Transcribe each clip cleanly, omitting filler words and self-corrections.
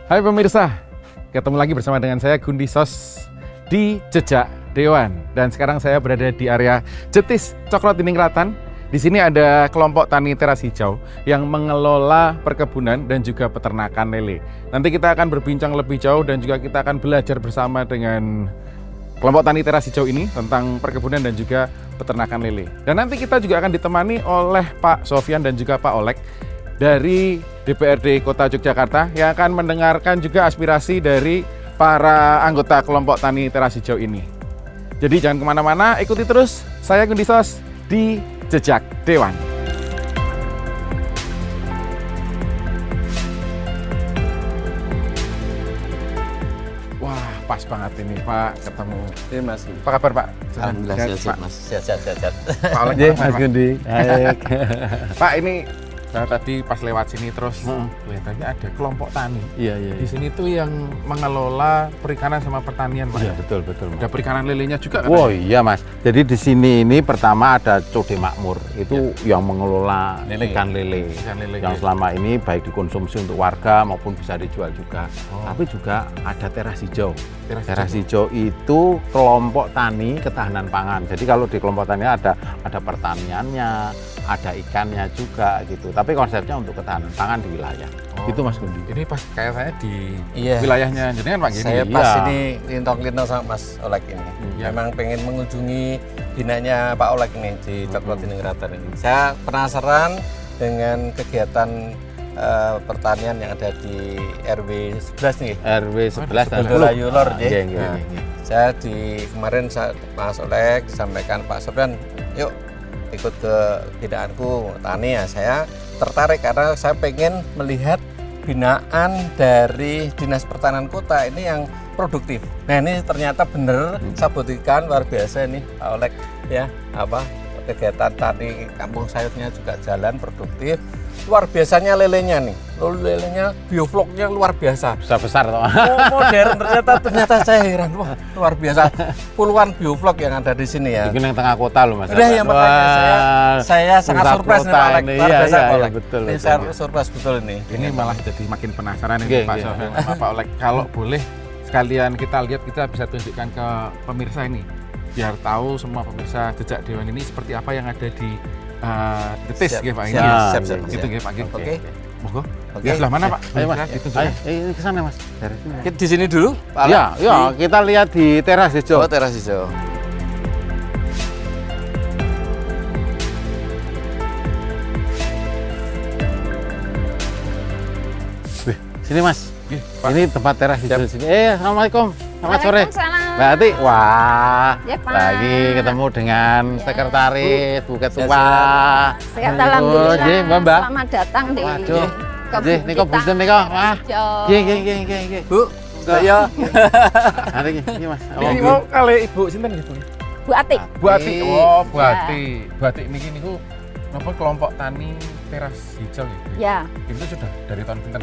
Hai pemirsa, ketemu lagi bersama dengan saya Gundi Sos di Jejak Dewan. Dan sekarang saya berada di area Jetis Cokro Diningratan. Di sini ada kelompok tani teras hijau yang mengelola perkebunan dan juga peternakan lele. Nanti kita akan berbincang lebih jauh dan juga kita akan belajar bersama dengan kelompok tani teras hijau ini tentang perkebunan dan juga peternakan lele. Dan nanti kita juga akan ditemani oleh Pak Sofyan dan juga Pak Olek dari DPRD Kota Yogyakarta yang akan mendengarkan juga aspirasi dari para anggota kelompok tani teras hijau ini. Jadi jangan kemana-mana, ikuti terus saya Gundi Sos di Jejak Dewan. Wah, pas banget ini Pak ketemu. Ini Mas. Apa kabar Pak? Alhamdulillah sehat Mas. Sehat. Pak Olek, Iya Mas Gundi. Baik. Pak, ini saya tadi pas lewat sini terus kelihatannya ada kelompok tani. Iya. Di sini tuh yang mengelola perikanan sama pertanian, Pak. Iya, betul. Ada perikanan lelenya juga kan? Oh iya Mas, jadi di sini ini pertama ada Code Makmur, itu yang mengelola ikan lele, yang selama ini baik dikonsumsi untuk warga maupun bisa dijual juga. Tapi juga ada teras hijau. Teras hijau itu kelompok tani ketahanan pangan. Jadi kalau di kelompok tani ada pertaniannya, ada ikannya juga gitu. Tapi konsepnya untuk ketahanan pangan di wilayah. Itu Mas Gundi. Ini pas kayak saya di Iya. wilayahnya jenengan Pak gini. Saya pas Iya. ini lintong-lintong sama Mas Olek ini. Iya. Memang pengen mengunjungi binanya Pak Olek ini di Cokro Diningratan ini. Saya penasaran dengan kegiatan pertanian yang ada di RW 11 nih. RW 11 dan Bedola 10. Yulor, ya. Iya. Saya kemarin Mas Olek disampaikan Pak Sofyan, yuk ikut ke binaanku tani ya. Saya tertarik karena saya pengen melihat binaan dari Dinas Pertanian Kota ini yang produktif. Nah ini ternyata bener, saya buktikan luar biasa ini Pak Olek ya, kegiatan tani kampung sayurnya juga jalan produktif. Luar biasanya lelenya nih, lelenya biofloknya luar biasa. Besar toh. Modern ternyata saya heran, wah luar biasa. Puluhan bioflok yang ada di sini ya. Ini yang tengah kota loh Mas. Udah yang makanya saya sangat pusat surprise nih kota Pak Olek. ini. Luar Iya, biasa Pak iya, Olek. betul, Ini betul. saya surprise betul ini. Ini malah jadi makin penasaran ini Iya, Pak iya. Sofyan sama Pak Olek. Kalau boleh sekalian kita lihat, kita bisa tunjukkan ke pemirsa ini. Biar tahu semua pemirsa Jejak Dewan ini seperti apa yang ada di Jetis Siap, nggih Pak. siap, Ini. siap. Gitu nggih Pak nggih. Oke. Monggo. Oke. Di sebelah mana Pak? Ayo Mas. Bisa ditunjukkan. Ini ke sana Mas. Dari sini. Kita di sini dulu, Pak Olek. Ya, kita lihat di teras hijau. Oh, teras hijau. Sini Mas. Nggih, Pak. Ini tempat teras hijau di sini. Assalamualaikum. Selamat sore. Waalaikumsalam. Mbak Ati, wah, Ya, Pak. lagi ketemu dengan Ya. sekretaris Bu Ketua. Sehat Aduh, alhamdulillah. nggih, Mbak. Selamat datang di Waduh. kebun Nggih, niku kita. bunten niku, wah. Hijau. Nggih. Bu, saya Hari ini Mas. Ini mau kali Ibu sinten nggih, Bu? Bu Ati. Bu Ati. Oh, Bu Ya. Ati. Bu Ati niki niku napa kelompok tani teras hijau gitu. Ya, Itu sudah dari tahun pinten?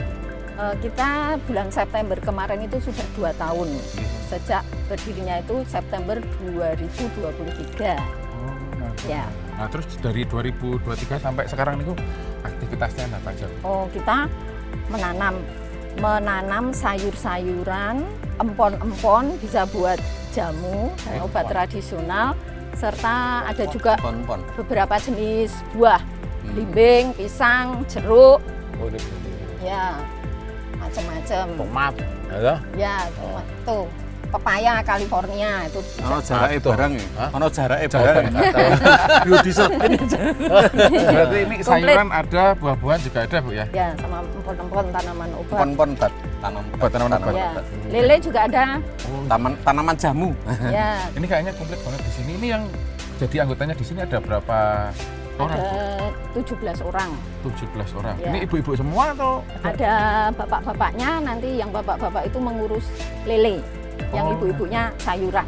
kita bulan September kemarin itu sudah 2 tahun. Sejak berdirinya itu September 2023. Oh, Ya. Nah, terus dari 2023 sampai sekarang niku aktivitasnya apa aja? Oh, kita menanam sayur-sayuran, empon-empon, bisa buat jamu dan obat tradisional, serta ada juga pon. beberapa jenis buah, limbing, pisang, jeruk, Oh, ini. ya macam-macam. Tomat. Ya. Ya, tuh pepaya California itu. Ono jarake barang ya. Hah? Ono jarake barang. Biodiesel. Berarti ini Komplit. sayuran ada, buah-buahan juga ada, Bu ya? Ya, sama empon-empon tanaman obat. Pon tanam Obat, tanaman obat. Ya, lele juga ada. tanaman jamu. Ya, Ini kayaknya komplit banget di sini. Ini yang jadi anggotanya di sini ada berapa orang? Bu? ada 17 orang. 17 orang. Ya. Ini ibu-ibu semua atau? Ada bapak-bapaknya, nanti yang bapak-bapak itu mengurus lele. Yang Oh. ibu-ibunya sayuran.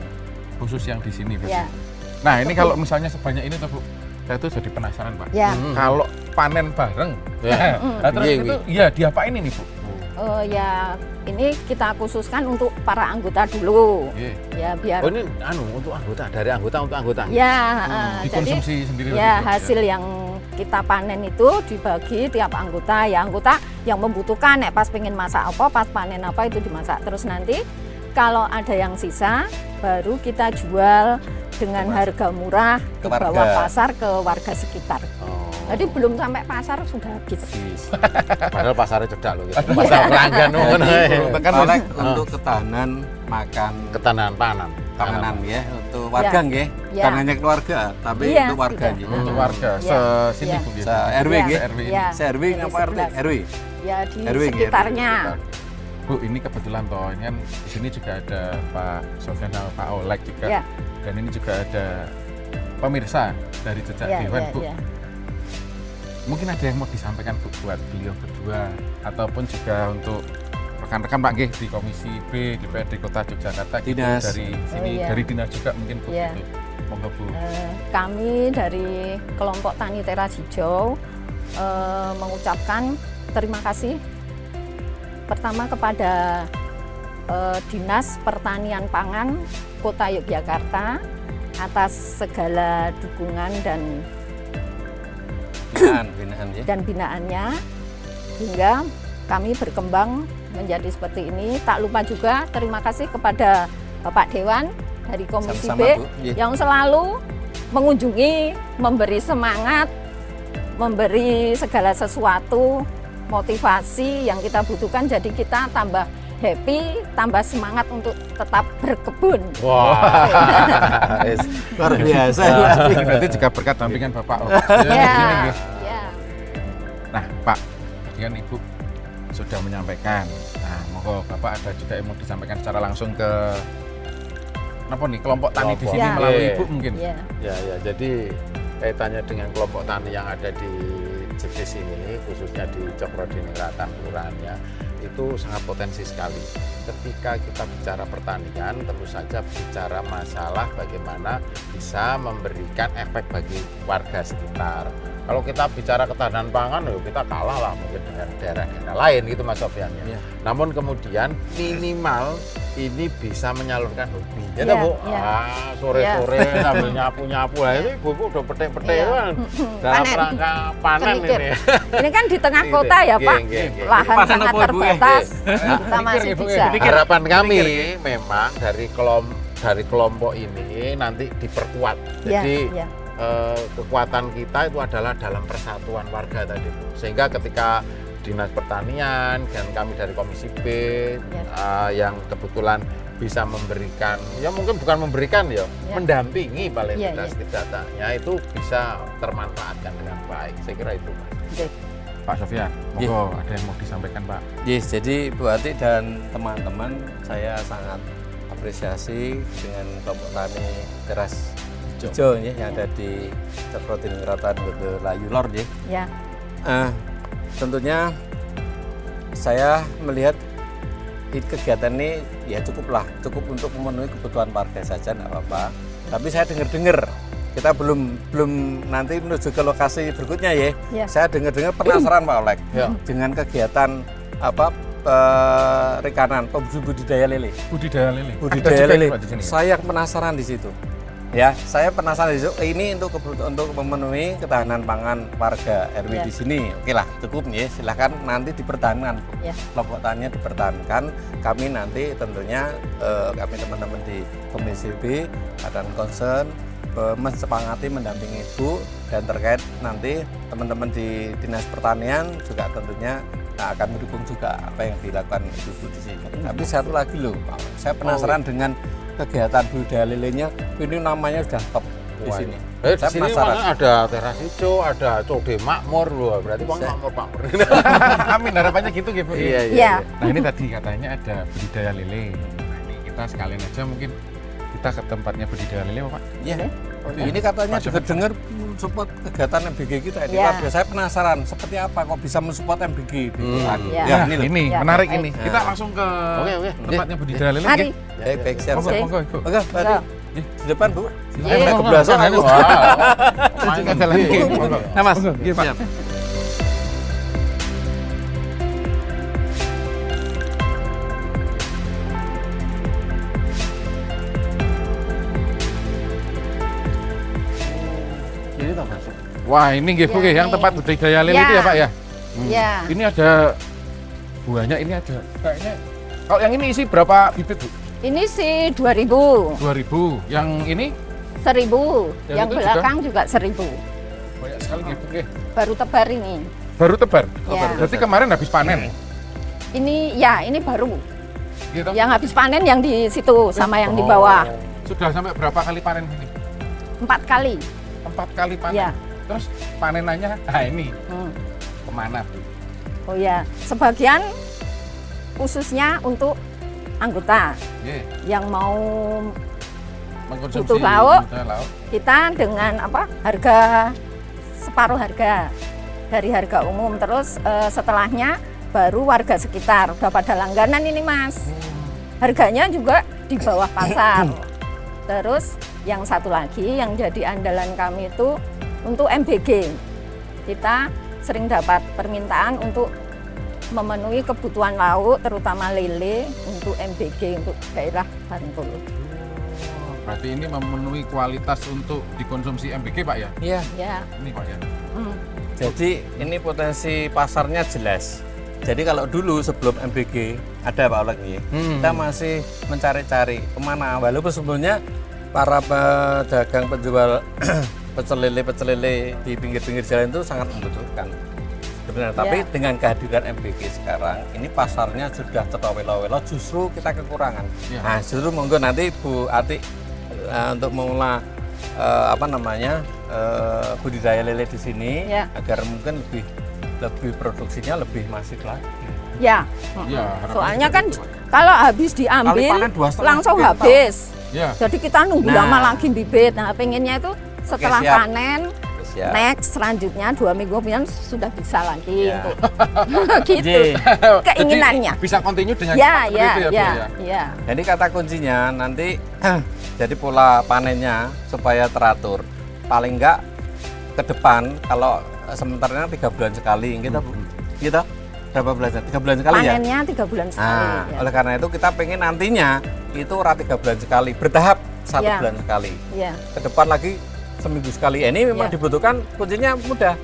Khusus yang di sini berarti. Ya, Nah, ini kalau misalnya sebanyak ini tuh, Bu. Saya tuh jadi penasaran, Pak. ya. Kalau panen bareng, Ya. nah, terus Iya, itu ya diapain ini, Bu? Ya, ini kita khususkan untuk para anggota dulu. Iya. Ya, biar Oh, ini untuk anggota, dari anggota untuk anggota. ya, jadi Dikonsumsi sendiri. ya berarti, Bu, hasil yang kita panen itu dibagi tiap anggota, ya anggota yang membutuhkan, pas pengen masak apa, pas panen apa itu dimasak. Terus nanti kalau ada yang sisa baru kita jual dengan harga murah Ke dibawa warga. pasar ke warga sekitar. Jadi belum sampai pasar sudah habis. Padahal pasarnya cedak loh gitu. Pasar pelanggan Kan oleh untuk ketahanan makan ketahanan panganan ya untuk warga nggih. Ya. Bukan hanya keluarga, tapi Iya, untuk warga sudah. nggih. Untuk warga Ya. sini Ya. Bu gitu. Se-RW Ya. nggih. RW ini. Ya. Se-RW apa RT? 11. RW. Ya di RW, sekitarnya. Bu, ini kebetulan toh ini kan di sini juga ada Pak Sofyan sama Pak Oleg juga. Ya. Dan ini juga ada pemirsa dari Jejak Ya, Dewan, ya, Bu. ya. Mungkin ada yang mau disampaikan Bu buat beliau berdua ataupun juga untuk rekan-rekan Pak G di Komisi B DPRD Kota Yogyakarta gitu, Dinas. dari sini iya. dari dinas juga mungkin Bu Iya. gitu. Monggo Bu. Kami dari kelompok Tani Teras Hijau mengucapkan terima kasih pertama kepada Dinas Pertanian Pangan Kota Yogyakarta atas segala dukungan dan Binaan ya. binaannya hingga kami berkembang menjadi seperti ini. Tak lupa juga terima kasih kepada Bapak Dewan dari Komisi Sama-sama, B Bu. Iya. yang selalu mengunjungi, memberi semangat, memberi segala sesuatu, motivasi yang kita butuhkan. Jadi kita tambah happy, tambah semangat untuk tetap berkebun. Wah. Luar biasa. Berarti juga berkat dampingan Bapak. Ya, Ini nggih. ya. Nah, Pak, tadi kan Ibu sudah menyampaikan. Nah, monggo Bapak ada juga yang mau disampaikan secara langsung ke apa nih kelompok tani di sini Ya. melalui Iya. Ibu mungkin. Ya, Ya, jadi kaitannya dengan kelompok tani yang ada di Jetis ini, khususnya di Cokrodiningrat kelurahannya, itu sangat potensi sekali. Ketika kita bicara pertanian, tentu saja bicara masalah bagaimana bisa memberikan efek bagi warga sekitar. Kalau kita bicara ketahanan pangan, kita kalah lah mungkin dengan daerah-daerah lain gitu Mas Sofyan. Iya. Namun kemudian minimal ini bisa menyalurkan hobi. Ya, Iya, Bu. iya. Sore-sore sambil nyapu-nyapu lah itu ibu udah petek-petek Iya. kan. Dalam Panen. rangka panen Sedikit. ini. Ini kan di tengah Gitu. kota ya Iya, Pak, iya, iya. lahan Panen sangat apa, Ibu? terbatas, kita masih Mikir, Ibu, bisa. mikir. Harapan kami memang dari kelompok ini nanti diperkuat. Ya, Jadi ya. kekuatan kita itu adalah dalam persatuan warga tadi, Bu. Sehingga ketika Dinas Pertanian dan kami dari Komisi B yang kebetulan bisa memberikan, ya mungkin bukan memberikan ya, Ya. mendampingi paling Ya, tidak ya. setidaknya itu bisa termanfaatkan dengan baik. Saya kira itu, Mas. Oke. Pak Sofyan, monggo ada yang mau disampaikan Pak. Yes, jadi Bu Ati dan teman-teman saya sangat apresiasi dengan kelompok tani Teras Hijau ya, yang ada di Cokrodiningrat Layu Lor ya. Ya, Tentunya saya melihat kegiatan ini ya cukup untuk memenuhi kebutuhan warga saja, nggak apa-apa. Tapi saya dengar kita belum nanti menuju ke lokasi berikutnya ya. Ya. Saya dengar penasaran Pak Oleg Ya. dengan kegiatan perikanan budidaya lele. Budidaya lele. Budidaya Ada juga lele. Pak di sini. Saya penasaran di situ. Ya, saya penasaran di situ. Ini untuk memenuhi ketahanan pangan warga RW Ya. di sini. Oke lah, cukup ya. Silahkan nanti dipertahankan. Ya. Kelompok taninya dipertahankan. Kami nanti tentunya kami teman-teman di Komisi B akan concern mensepakati mendampingi Ibu, dan terkait nanti teman-teman di Dinas Pertanian juga tentunya akan mendukung juga apa yang dilakukan Ibu di sini. Tapi satu lagi loh, Pak, saya penasaran dengan kegiatan budidaya lelenya. Ini namanya sudah top di Wah, sini. Di Saya sini penasaran. mana ada teras hijau, ada code makmur loh. Berarti Bang Saya- makmur. Amin, harapannya gitu ya Bu. Iya. Nah ini tadi katanya ada budidaya lele. Nah ini kita sekalian aja mungkin kita ke tempatnya budidaya lele Pak. Ya. Boleh. Ini katanya Pak juga Sofyan. dengar support kegiatan MBG kita ini. Ya. Luar biasa. Saya penasaran seperti apa kok bisa mensupport MBG di kelurahan. Ya. Ya, ini loh. Ini Ya, menarik baik. ini. Kita langsung ke Oke. tempatnya budidaya lele. Mari. nggih. Baik, siap. Monggo, Oke. monggo Ibu. Oke, berarti di depan Bu. Iya. Saya udah kebelasan aku. Kita jalan lagi. Monggo. Nah, Mas. Monggo, iya, Pak. Siap. Ini tak masuk. Wah, ini nggih Bu, Ya, yang ini. tempat budidaya lele Ya. itu ya Pak ya. Ya, Ini ada buahnya, ini ada kayaknya. Kalau yang ini isi berapa bibit Bu? ini sih 2.000, 2000. Yang ini 1.000, Yang yang itu belakang juga 1.000. banyak sekali nggih Bu. Nggih. Baru tebar ini. Baru tebar. Ya. Berarti kemarin habis panen. Ini baru. Gitu. Yang habis panen yang di situ sama yang di bawah. Sudah sampai berapa kali panen ini? 4 kali. 4 kali panen. Ya. Terus panenannya, nah ini Hmm. kemana Bu? Oh ya, sebagian khususnya untuk anggota Nggih, yang mau mengkonsumsi butuh lauk. butuh lauk. kita dengan harga separuh harga dari harga umum. Terus setelahnya baru warga sekitar udah pada langganan ini Mas. Harganya juga di bawah pasar. Terus yang satu lagi yang jadi andalan kami itu untuk MBG. Kita sering dapat permintaan untuk memenuhi kebutuhan lauk terutama lele untuk MBG untuk daerah Bantul. Berarti ini memenuhi kualitas untuk dikonsumsi MBG Pak ya? Iya. Ya. Ini Pak ya? Hmm. Jadi ini potensi pasarnya jelas. Jadi kalau dulu sebelum MBG ada Pak Oleg nih, kita masih mencari-cari kemana. Walaupun sebelumnya para pedagang penjual pecel lele di pinggir-pinggir jalan itu sangat membutuhkan. Sebenarnya, tapi Ya. dengan kehadiran MBG sekarang, ini pasarnya sudah terwelo-welo, justru kita kekurangan. Ya. Nah, justru monggo nanti Bu Ati untuk mengolah budidaya lele di sini Ya. agar mungkin lebih produksinya lebih masif lagi. Ya. Iya, harapannya Soalnya seperti kan itu, Pak. kalau habis diambil Kali panen 2,5 langsung kintal. habis. Ya. Jadi kita nunggu Nah. lama lagi bibit. Nah, pengennya itu setelah siap. panen Siap. next selanjutnya 2 minggu kemudian sudah bisa lagi Ya. untuk gitu Jadi, keinginannya. Jadi bisa continue dengan Ya, seperti ya, itu ya, Bu, ya, ya? ya. jadi kata kuncinya nanti jadi pola panennya supaya teratur. Paling enggak ke depan kalau sementaranya 3 bulan sekali kita gitu. Berapa bulan? 3 bulan sekali ya? Panennya 3 bulan sekali. Nah, ya. oleh karena itu kita pengen nantinya itu ora 3 bulan sekali, bertahap 1 Ya. bulan sekali. Ya. Ke depan lagi seminggu sekali. Ini memang Ya. dibutuhkan kuncinya mudah.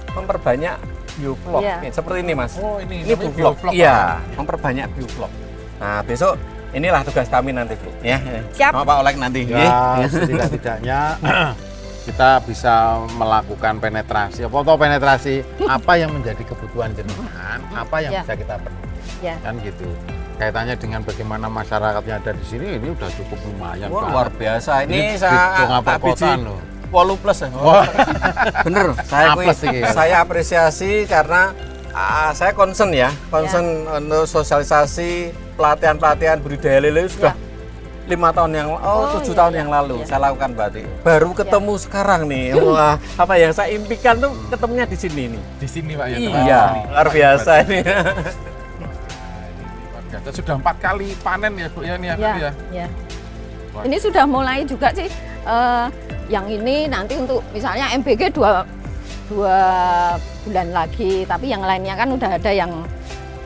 Memperbanyak bioflok. Ya. Nih, seperti ini, Mas. Oh, ini Ini namanya bioflok. bioflok, Iya, Pak. memperbanyak bioflok. Nah, besok inilah tugas kami nanti, Bu. Ya. Siap. Sama Pak Oleg nanti. Ya, setidak-tidaknya kita bisa melakukan penetrasi, penetrasi apa yang menjadi kebutuhan jenengan, apa yang Ya. bisa kita penuhi, Ya. kan gitu. Kaitannya dengan bagaimana masyarakatnya ada di sini, ini udah cukup lumayan. Wah, Pak. luar biasa. Ini Di saya Donga tak biji perkotaan loh. 10 plus ya. Bener, Apes iki. saya apresiasi karena saya concern untuk sosialisasi pelatihan budidaya lele sudah 5 tahun yang 7 tahun yang lalu saya lakukan berarti. Baru ketemu sekarang nih. Wah, apa yang saya impikan tuh ketemunya di sini nih. Di sini Pak ya? Iya, tempat sini. luar biasa ini. Nah, sudah 4 kali panen ya Bu ya ini ya, Bu, Ya, ya? ya. Wah. Ini sudah mulai juga sih. Yang ini nanti untuk misalnya MBG 2 bulan lagi, tapi yang lainnya kan udah ada yang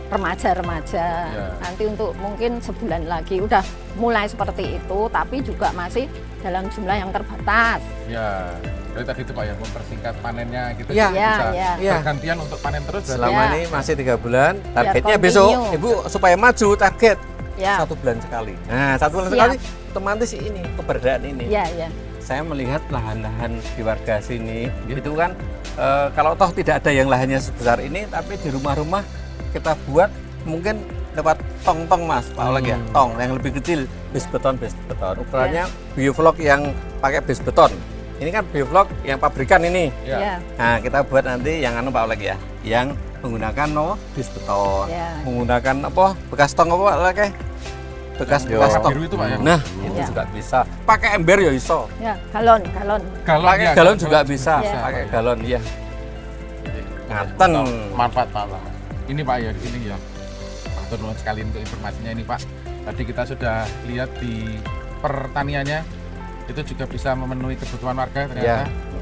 remaja-remaja. Ya. Nanti untuk mungkin sebulan lagi udah mulai seperti itu, tapi juga masih dalam jumlah yang terbatas. Ya. Jadi tadi itu Pak ya, mempersingkat panennya gitu. Ya. jadi Ya, bisa ya. Ya. bergantian untuk panen terus. berarti. Selama Ya. ini masih 3 bulan. Targetnya continue. besok Ibu supaya maju target Ya, 1 bulan sekali. Nah, 1 bulan Siap. sekali otomatis ini keberadaan ini. ya, ya. Saya melihat lahan-lahan di warga sini itu kan kalau toh tidak ada yang lahannya sebesar ini, tapi di rumah-rumah kita buat mungkin dapat tong-tong Mas Pak Oleg ya, tong yang lebih kecil, base beton ukurannya bioflok yang pakai base beton. Ini kan bioflok yang pabrikan ini. Ya. Ya. Nah, kita buat nanti yang Pak Oleg ya, yang menggunakan base beton, Ya. menggunakan bekas tong Pak Oleg ya? Bekas Warna tong. biru itu Pak ya? Nah, itu Ya. juga bisa. Pakai ember ya iso. Ya, galon. Galon, Pakai ya, galon juga bisa, Ya. pakai galon ya. Ngaten. Manfaat. Ini Pak ya, di sini ya. Matur nuwun sekali untuk informasinya ini Pak. Tadi kita sudah lihat di pertaniannya itu juga bisa memenuhi kebutuhan warga ternyata. Ya.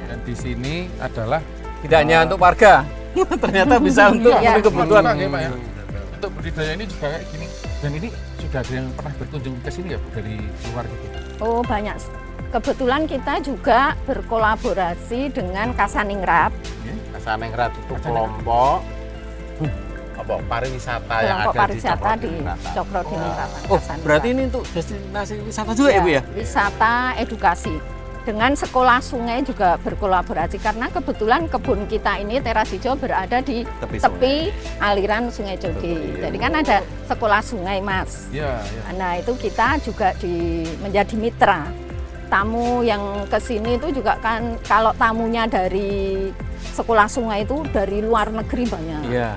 Dan di sini adalah Tidak hanya untuk warga, ternyata bisa untuk Iya. memenuhi kebutuhan. Juga, ya, Pak, ya. Untuk budidaya ini juga kayak gini. Dan ini sudah ada yang pernah berkunjung ke sini ya Bu, dari luar gitu. Oh, banyak. kebetulan kita juga berkolaborasi dengan Kasaningrat. Kasaningrat itu kelompok apa pariwisata yang Kelompok ada pariwisata di di Cokro Cokro-Diningrat. Oh, berarti ini untuk destinasi wisata juga ya Bu ya? Wisata edukasi. Dengan sekolah sungai juga berkolaborasi karena kebetulan kebun kita ini teras hijau berada di tepi aliran Sungai Coge. Jadi kan ada sekolah sungai, Mas. Iya, iya. Nah, itu kita juga menjadi mitra. Tamu yang ke sini itu juga kan kalau tamunya dari sekolah sungai itu dari luar negeri banyak. Iya.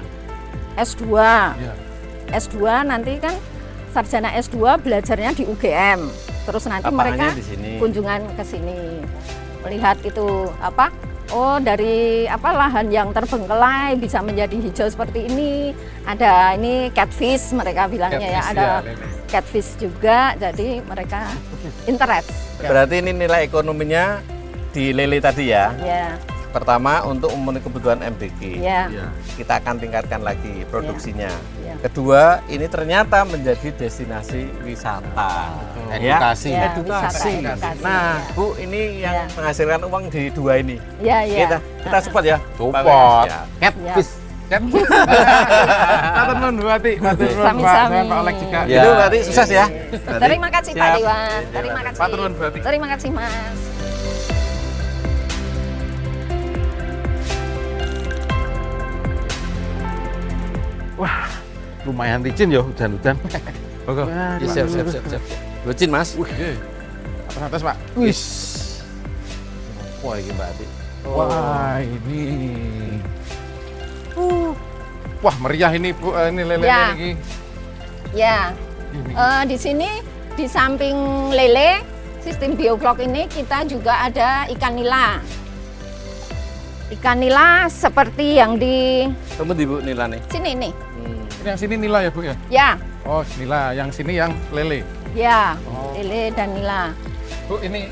S2. Iya. S2 nanti kan sarjana S2 belajarnya di UGM. Terus nanti mereka di sini. kunjungan ke sini. Melihat itu apa? Oh, dari apa lahan yang terbengkelai bisa menjadi hijau seperti ini. Ada ini catfish mereka bilangnya ya, Catfish, ada ya, Lele. catfish juga. Jadi mereka interest. Berarti ini nilai ekonominya di lele tadi ya. Ya, Pertama untuk memenuhi kebutuhan MBG. ya, Iya. Kita akan tingkatkan lagi produksinya. ya. Kedua, ini ternyata menjadi destinasi wisata. edukasi. Ya, Edukasi. wisata edukasi, Nah, ya. Bu, ini yang Ya. menghasilkan uang di dua ini. Ya, ya. Kita support ya. Support. Ya. Catfish. Kan? Matur nuwun Bu Ati, matur nuwun Pak Sami-sami. Pak Olek juga. Ya. Itu berarti sukses ya. Berarti. Terima kasih Pak Siap. Dewan. Terima kasih. Matur nuwun, Bu Ati. Terima kasih Mas. Lumayan licin ya hujan-hujan. Oke. Ya, siap, siap, siap, siap. Lucin, Mas. Atas atas Pak. Wis. Wah, ini Mbak Ati. Wah, ini. Wah, meriah ini Bu, ini lele Ya. ini. Ya, Ini. di sini di samping lele sistem bioflok ini kita juga ada ikan nila. Ikan nila seperti yang di Temu di Bu Nila nih. sini nih. Ini yang sini nila ya Bu ya? Ya, Oh, nila. Yang sini yang lele. ya, Oh. lele dan nila. Bu, ini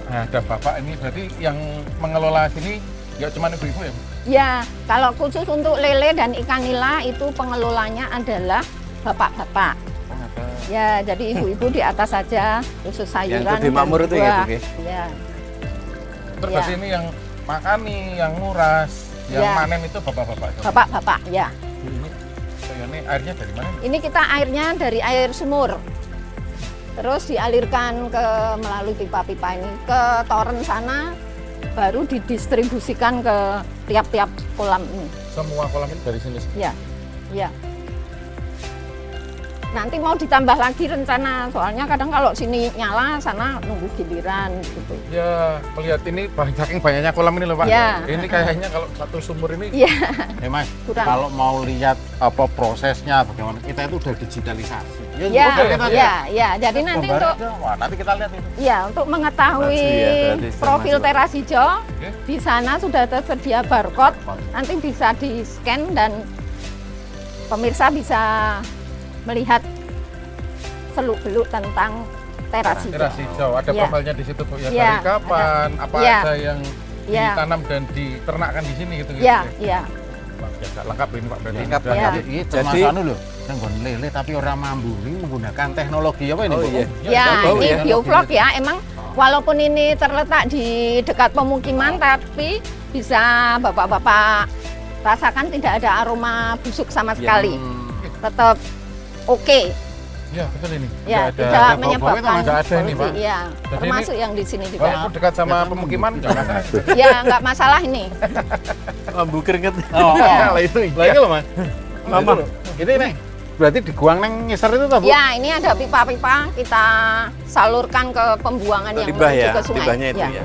ada Bapak ini berarti yang mengelola sini nggak cuma ibu-ibu ya Bu? Ya, kalau khusus untuk lele dan ikan nila itu pengelolanya adalah bapak-bapak. Oh, ada. Ya, jadi ibu-ibu di atas saja, khusus sayuran. Yang gede dan makmur itu ya, buah. Bu, ya? Ya, Terus Ya. berarti ini yang makani, yang nguras, yang Ya. manen itu bapak-bapak. bapak-bapak, ya. Ini airnya dari mana? Ini kita airnya dari air sumur. Terus dialirkan melalui pipa-pipa ini ke toren sana, baru didistribusikan ke tiap-tiap kolam ini. Semua kolam ini dari sini. Ya, ya. Nanti mau ditambah lagi rencana, soalnya kadang kalau sini nyala, sana nunggu giliran gitu. Ya, melihat ini saking banyaknya kolam ini loh Pak. Ya. Ini kayaknya kalau satu sumur ini Iya, Mas, kurang. kalau mau lihat apa prosesnya bagaimana kita itu udah digitalisasi. Ya, kita ya, ya. Jadi nanti gambarnya untuk ada. Wah, nanti kita lihat itu. ya untuk mengetahui Maju ya, berarti sudah profil masuk. teras hijau, Oke. di sana sudah tersedia barcode. Nanti bisa di-scan dan pemirsa bisa melihat seluk-beluk tentang teras hijau. teras hijau, ada Ya. profilnya di situ Bu ya. Ya, Dari kapan, apa Ya. aja yang Ya. ditanam dan diternakkan di sini gitu. Ya, ya. Wah, biasa lengkap ini Pak berarti. Lengkap, Sudah- Ya. Ini Jadi- termasuk anu loh, yang gon lele tapi orang mambu ini menggunakan teknologi apa ini? Oh, Bu? iya. Ya, bau ini ya. bioflok ya. Emang walaupun ini terletak di dekat pemukiman, tapi bisa bapak-bapak rasakan tidak ada aroma busuk sama sekali. Tetap oke. Ya, betul ini. Ya, Nggak tidak ada menyebabkan bau-bau itu nggak ada ini Pak. polusi. Ya, Jadi termasuk yang di sini juga. Walaupun dekat sama pemukiman nggak masalah. Ya, nggak masalah ini. Mambu keringet. Oh, oh. Lah itu Lah itu loh Mas. Mama. Ini nih, berarti diguang neng ngeser itu toh, Bu? Ya, ini ada pipa-pipa kita salurkan ke pembuangan yang Limbah menuju ya, ke sungai. limbahnya itu ya.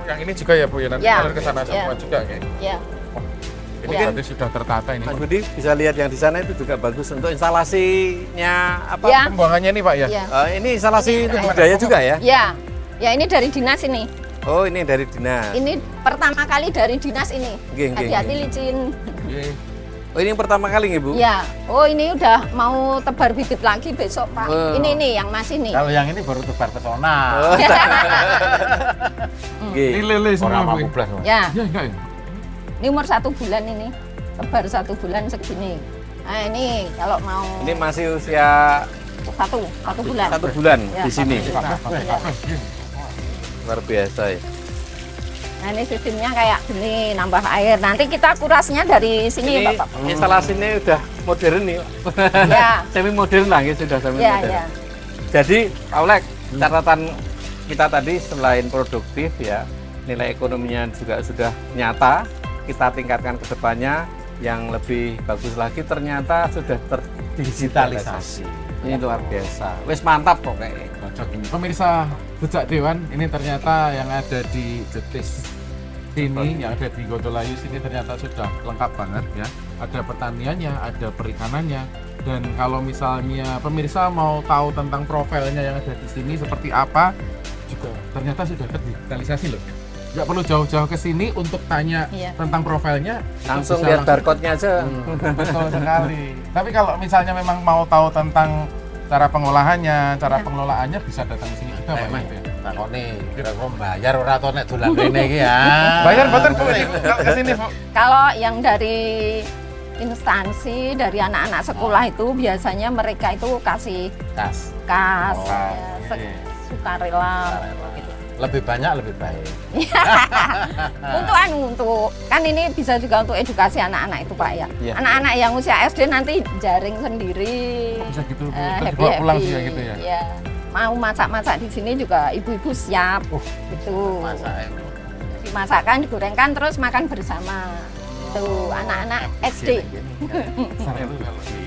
Yang ini juga ya Bu ya, nanti Ya. ngalir ke sana Ya. semua juga kayak. Ya. Ini Ya. berarti sudah tertata ini. Mas Budi bisa lihat yang di sana itu juga bagus untuk instalasinya apa? Ya. Pembuangannya ini Pak ya. Ya. Ini instalasi itu budaya juga ya? Ya. Ya, ini dari dinas ini. Oh, ini dari dinas. Ini pertama kali dari dinas ini. Nggih, nggih, Hati-hati nggih. licin. Iya. Oh, ini yang pertama kali nih, Bu? Ya. Oh, ini udah mau tebar bibit lagi besok, Pak. Oh. Ini yang masih nih. Kalau yang ini baru tebar pesona. Oh, Ini nggih. lele semua Orang Bu. mampu belas. Mas. Ya, Ya, ya. ini umur 1 bulan ini. Tebar 1 bulan segini. Nah, ini kalau mau Ini masih usia satu bulan. 1 bulan Ya, di sini. satu bulan. Ya. luar biasa ya. Nah ini sistemnya kayak gini, nambah air. Nanti kita kurasnya dari sini, Ini Bapak. instalasinya udah modern nih, Pak. Ya, Semi modern lah, ya, sudah semi ya, modern. ya. Jadi, Pak Olek, catatan kita tadi selain produktif ya, nilai ekonominya juga sudah nyata. Kita tingkatkan ke depannya yang lebih bagus lagi, ternyata sudah terdigitalisasi. Ini luar biasa. Wis mantap kok kayaknya. Cocok ini. Pemirsa Jejak Dewan, ini ternyata yang ada di Jetis sini, yang ada di Gondolayu sini ternyata sudah lengkap banget ya. Ada pertaniannya, ada perikanannya. Dan kalau misalnya pemirsa mau tahu tentang profilnya yang ada di sini seperti apa, juga ternyata sudah terdigitalisasi loh. Nggak perlu jauh-jauh ke sini untuk tanya Iya. tentang profilnya. Langsung bisa lihat barcode-nya aja. Betul sekali. Tapi kalau misalnya memang mau tahu tentang cara pengolahannya, cara Ya. pengelolaannya bisa datang ke sini juga, Pak. Mas, Ya. takone kira-kira bayar ora to nek dolan rene iki ya. Bayar boten Bu kalau ke sini, Bu. Kalau yang dari instansi, dari anak-anak sekolah itu biasanya mereka itu kasih Kas. kas, Oh, ya, iya. sukarela. Gitu. Lebih banyak lebih baik. Untuk kan ini bisa juga untuk edukasi anak-anak itu Pak ya. Iya. Anak-anak yang usia SD nanti jaring sendiri. Bisa gitu, Bu. eh, Terus dibawa pulang juga gitu ya. Iya. Mau masak-masak di sini juga ibu-ibu siap. Gitu. Masak. Dimasakkan, digorengkan terus makan bersama. Tuh anak-anak SD. Sana itu kalau di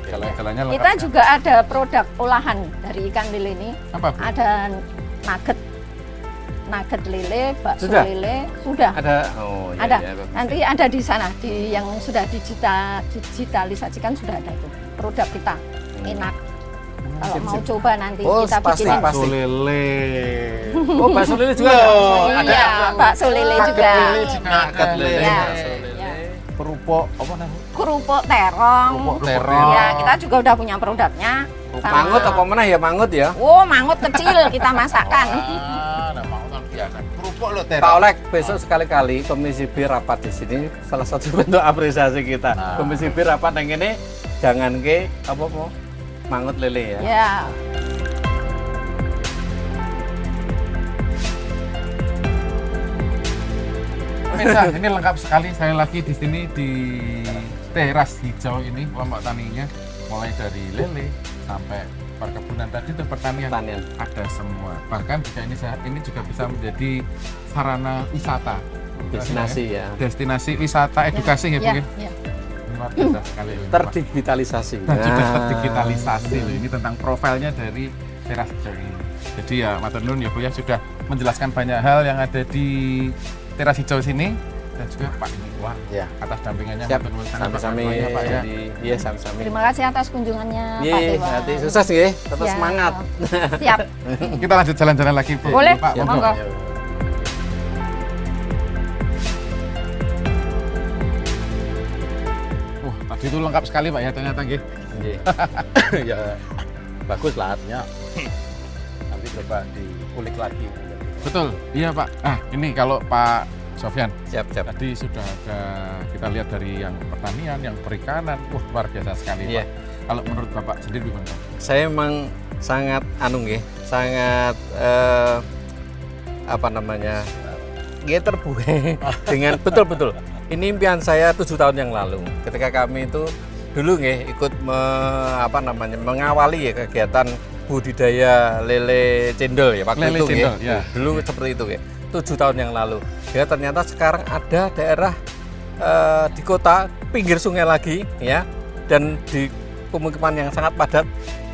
jalan-jalannya lengkap. Kita ya. juga ada produk olahan dari ikan lele ini. Apa, Bu? Ada nugget lele, bakso Sudah? lele, sudah. Ada, oh iya, Ada. iya, bagus. Nanti ada di sana, di yang sudah digitalisasikan sudah ada itu. Produk kita enak. Kalau Sip, mau sip. coba nanti Oh, kita pasti, bikinin. pasti. Bakso lele. Oh, bakso lele juga ada? Iya, bakso lele juga. lele juga Nugget ada. lele, Iya. bakso lele. Iya. Kerupuk apa namanya? Kerupuk terong. Kerupuk terong. Ya, kita juga udah punya produknya. Sama- Mangut apa mana ya mangut ya? Oh, mangut kecil kita masakkan. Nah, mau kan biasa. Kerupuk lo Pak Olek, besok sekali-kali Komisi B rapat di sini, salah satu bentuk apresiasi kita. Nah. Komisi B rapat yang ini jangan ke apa mau mangut lele ya. Ya. Pemirsa, ini lengkap sekali. Saya lagi di sini di teras hijau ini kelompok taninya, mulai dari lele sampai perkebunan tadi itu pertanian. Pertanian. Ada semua. Bahkan juga ini juga bisa menjadi sarana wisata. Destinasi ya. Destinasi wisata edukasi ya, Bu. Ya, ya? ya. Ini luar biasa sekali. Terdigitalisasi. Dan juga Nah. terdigitalisasi loh. Ini tentang profilnya dari teras hijau ini. Jadi ya matur nuwun ya Bu ya, sudah menjelaskan banyak hal yang ada di teras hijau sini, dan juga Pak Wah Ya. atas dampingannya. Siap. Matur nuwun sangat, Sami-sami Pak Ketuanya, Pak ya. Iya, sami-sami. Terima kasih atas kunjungannya Pak Iya, Dewa. nanti sukses nggih, tetap Ya. semangat. Siap. Kita lanjut jalan-jalan lagi Bu. Boleh, Pak, Siap. monggo. monggo. Wah, tadi itu lengkap sekali Pak ya ternyata nggih. Nggih. ya bagus lah artinya. Nanti coba dikulik lagi. Betul. Iya Pak. Ah, ini kalau Pak Sofyan Siap. tadi sudah ada kita lihat dari yang pertanian, yang perikanan. Wah, luar biasa sekali Iya. Pak. Kalau menurut Bapak sendiri gimana Pak? Saya memang sangat sangat apa namanya? Dia terbuai dengan betul-betul. Ini impian saya 7 tahun yang lalu. Ketika kami itu dulu ikut mengawali ya kegiatan budidaya lele cendol ya waktu Lele itu cendol, ya. Dulu seperti itu 7 tahun yang lalu. Ya ternyata sekarang ada daerah di kota pinggir sungai lagi ya, dan di pemukiman yang sangat padat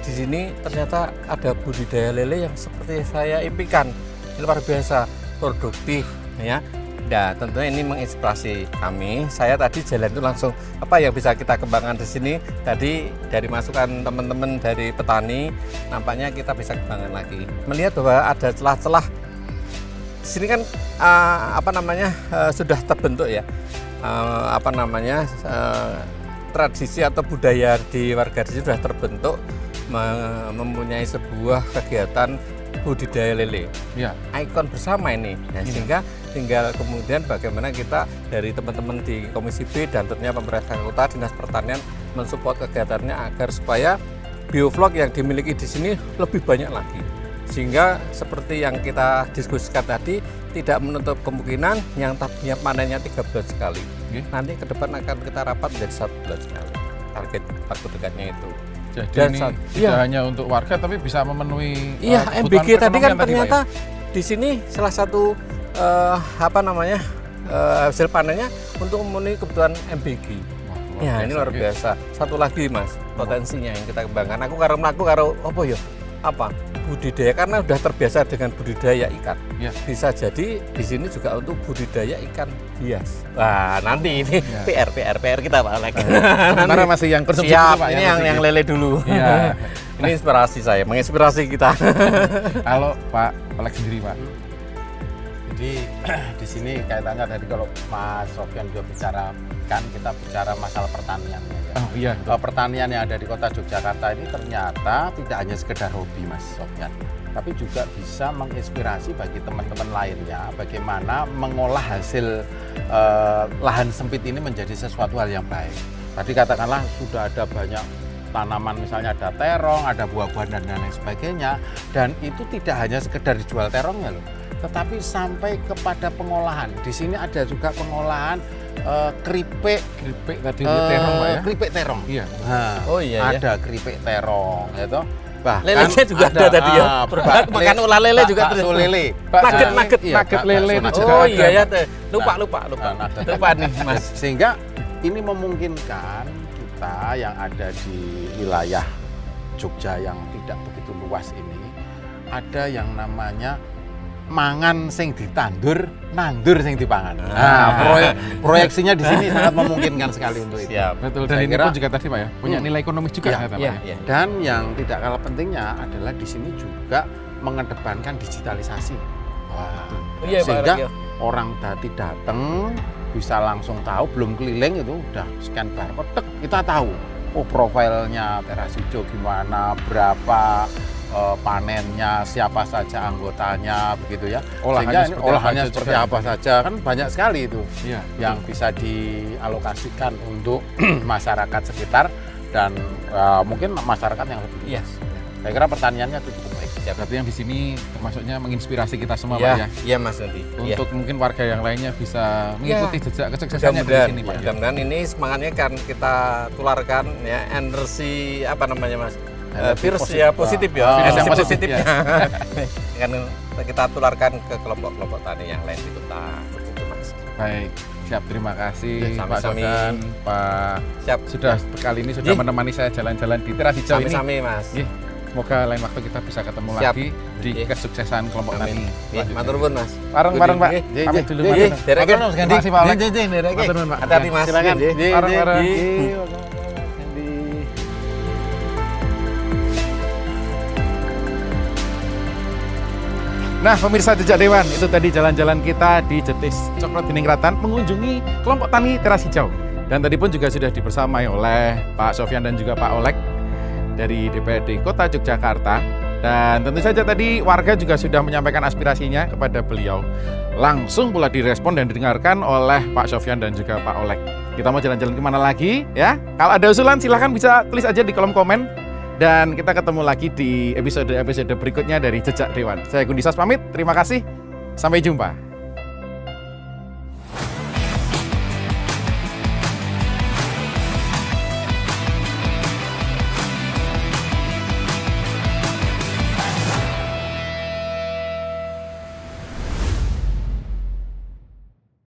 di sini ternyata ada budidaya lele yang seperti saya impikan. Ini luar biasa produktif ya. Nah, tentunya ini menginspirasi kami. Saya tadi jalan itu langsung apa yang bisa kita kembangkan di sini. Tadi dari masukan teman-teman dari petani, nampaknya kita bisa kembangkan lagi. Melihat bahwa ada celah-celah di sini kan sudah terbentuk ya tradisi atau budaya di warga di sini sudah terbentuk mempunyai sebuah kegiatan budidaya lele. Iya. Ikon bersama ini. Nah, sehingga tinggal kemudian bagaimana kita dari teman-teman di Komisi B dan tentunya pemerintah kota, Dinas Pertanian mensupport kegiatannya agar supaya bioflok yang dimiliki di sini lebih banyak lagi. Sehingga seperti yang kita diskusikan tadi, tidak menutup kemungkinan yang tadinya panennya 3 bulan sekali. Nanti ke depan akan kita rapat menjadi 1 bulan sekali. Target waktu dekatnya itu. Jadi Dan ini saat- tidak iya. hanya untuk warga tapi bisa memenuhi Iya, kebutuhan MBG tadi kan perekonomian Pak, ternyata ya? di sini salah satu hasil panennya untuk memenuhi kebutuhan MBG. Wah, Ya, ini luar biasa. Satu lagi Mas, potensinya yang kita kembangkan. Aku karo mlaku karo apa ya? Apa? Budidaya, karena udah terbiasa dengan budidaya ikan. Ya. Bisa jadi di sini juga untuk budidaya ikan hias. Wah, nanti ini Ya. PR kita Pak Alek. Sementara masih yang konsumsi Siap, dulu, Pak, ini konsumsi. yang lele dulu. Iya. Ini inspirasi saya, menginspirasi kita. Kalau Pak Olek sendiri Pak. Jadi di sini kaitannya tadi kalau Mas Sofyan juga bicara kan kita bicara masalah pertaniannya ya. Oh iya. Pertanian yang ada di kota Yogyakarta ini ternyata tidak hanya sekedar hobi Mas Sofyan, tapi juga bisa menginspirasi bagi teman-teman lainnya bagaimana mengolah hasil lahan sempit ini menjadi sesuatu hal yang baik. Tadi katakanlah sudah ada banyak tanaman, misalnya ada terong, ada buah-buahan dan lain sebagainya, dan itu tidak hanya sekedar dijual terongnya loh, tetapi sampai kepada pengolahan. Di sini ada juga pengolahan keripik Tadi terong Pak ya. keripik terong. Iya. Nah, Oh iya, ya. ada keripik terong, ya toh. Bahkan Lelenya juga ada tadi ya. Makan ulah lele juga bakso terus. lele. Nugget, Iya, nugget bakso lele itu nugget. juga Oh ada, iya ya, Pak. teh. Lupa. Lupa nih Mas. Sehingga ini memungkinkan kita yang ada di wilayah Jogja yang tidak begitu luas ini, ada yang namanya mangan sing ditandur, nandur sing dipangan. Nah, proyeksinya di sini sangat memungkinkan sekali untuk itu. Siap. Betul, dan Saya ini kira- pun juga tadi Pak ya, punya nilai ekonomis juga Iya, ternyata, Pak Iya, ya. iya. Dan yang tidak kalah pentingnya adalah di sini juga mengedepankan digitalisasi. Wah, Oh iya, Pak sehingga Alek, ya. orang tadi datang bisa langsung tahu, belum keliling itu udah scan barcode, tek, kita tahu. Oh, profilnya teras hijau gimana, berapa panennya, siapa saja anggotanya, begitu ya. Olahannya Sehingga ini seperti olahannya apa seperti juga. apa saja, kan banyak sekali itu Iya. yang bisa dialokasikan untuk masyarakat sekitar dan mungkin masyarakat yang lebih Iya. luas. Saya kira pertaniannya itu cukup baik. Berarti yang di sini termasuknya menginspirasi kita semua Pak ya. Iya, iya Mas nanti. Iya. Untuk mungkin warga yang lainnya bisa mengikuti jejak kesuksesannya dari Mudah-mudahan, sini Pak. ya. mudah-mudahan ini semangatnya kan kita tularkan ya, energi apa namanya Mas? Virus positif. ya positif ya, Virus energi yang positif, positifnya. Kan kita tularkan ke kelompok-kelompok tani yang lain di kota begitu Mas. Baik, siap, terima kasih Ya, Pak sami-sami. Sofyan, Pak Siap. sudah kali ini sudah Ih. menemani saya jalan-jalan di teras hijau ini. Sami-sami Mas. Ih, semoga lain waktu kita bisa ketemu Siap. lagi di Ih. kesuksesan kelompok tani. Amin. Ya, selanjutnya. matur nuwun Mas. Bareng-bareng Pak. Ih, Pamit dulu Ih, Mas. derek. Matur nuwun, Mas Gandhi. Terima kasih, Pak Alek. Derek. Matur nuwun, Pak. Hati-hati Mas. Silakan. Ih, ih. Bareng-bareng. Ih. Nah, pemirsa Jejak Dewan, itu tadi jalan-jalan kita di Jetis Cokro Dininggratan mengunjungi kelompok tani teras hijau. Dan tadi pun juga sudah dibersamai oleh Pak Sofyan dan juga Pak Olek dari DPRD Kota Yogyakarta. Dan tentu saja tadi warga juga sudah menyampaikan aspirasinya kepada beliau. Langsung pula direspon dan didengarkan oleh Pak Sofyan dan juga Pak Olek. Kita mau jalan-jalan kemana lagi ya? Kalau ada usulan silahkan bisa tulis aja di kolom komen. Dan kita ketemu lagi di episode-episode berikutnya dari Jejak Dewan. Saya Gundi Sos pamit, terima kasih. Sampai jumpa.